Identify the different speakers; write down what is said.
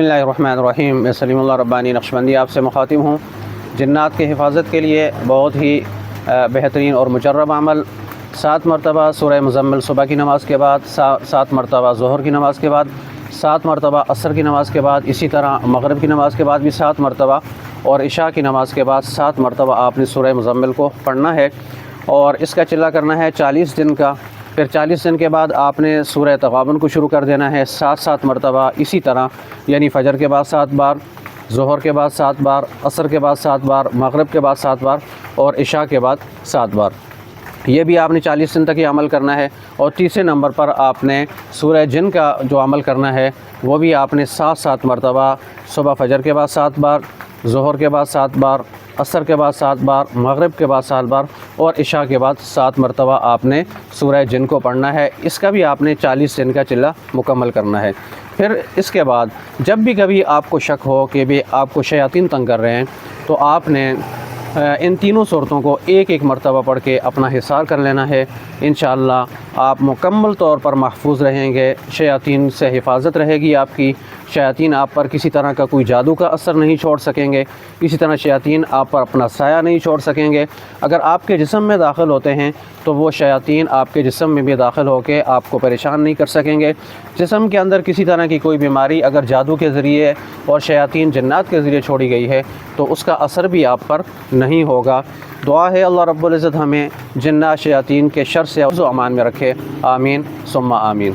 Speaker 1: بسم اللہ الرحمن الرحیم۔ میں سلیم اللہ ربانی نقشبندی آپ سے مخاطب ہوں۔ جنات کی حفاظت کے لیے بہت ہی بہترین اور مجرب عمل 7 مرتبہ سورہ مزمل صبح کی نماز کے بعد، 7 مرتبہ ظہر کی نماز کے بعد، 7 مرتبہ عصر کی نماز کے بعد، اسی طرح مغرب کی نماز کے بعد بھی 7 مرتبہ، اور عشاء کی نماز کے بعد 7 مرتبہ آپ نے سورہ مزمل کو پڑھنا ہے، اور اس کا چلہ کرنا ہے 40 دن کا۔ پھر 40 دن کے بعد آپ نے سورہ تغابن کو شروع کر دینا ہے 7 مرتبہ اسی طرح، یعنی فجر کے بعد 7 بار، ظہر کے بعد 7 بار، عصر کے بعد 7 بار، مغرب کے بعد 7 بار، اور عشاء کے بعد 7 بار۔ یہ بھی آپ نے 40 دن تک یہ عمل کرنا ہے۔ اور تیسرے نمبر پر آپ نے سورہ جن کا جو عمل کرنا ہے وہ بھی آپ نے 7 مرتبہ، صبح فجر کے بعد 7 بار، ظہر کے بعد 7 بار، عصر کے بعد 7 بار، مغرب کے بعد 7 بار، اور عشاء کے بعد 7 مرتبہ آپ نے سورہ جن کو پڑھنا ہے۔ اس کا بھی آپ نے 40 دن کا چلہ مکمل کرنا ہے۔ پھر اس کے بعد جب بھی کبھی آپ کو شک ہو کہ بھی آپ کو شیاطین تنگ کر رہے ہیں، تو آپ نے ان تینوں صورتوں کو ایک مرتبہ پڑھ کے اپنا حصار کر لینا ہے۔ انشاءاللہ آپ مکمل طور پر محفوظ رہیں گے، شیاطین سے حفاظت رہے گی آپ کی، شیاطین آپ پر کسی طرح کا کوئی جادو کا اثر نہیں چھوڑ سکیں گے، کسی طرح شیاطین آپ پر اپنا سایہ نہیں چھوڑ سکیں گے۔ اگر آپ کے جسم میں داخل ہوتے ہیں تو وہ شیاطین آپ کے جسم میں بھی داخل ہو کے آپ کو پریشان نہیں کر سکیں گے۔ جسم کے اندر کسی طرح کی کوئی بیماری اگر جادو کے ذریعے اور شیاطین جنات کے ذریعے چھوڑی گئی ہے تو اس کا اثر بھی آپ پر نہیں ہوگا۔ دعا ہے اللہ رب العزت ہمیں جنات شیاطین کے شر سے حفظ و امان میں رکھے، آمین ثم آمین۔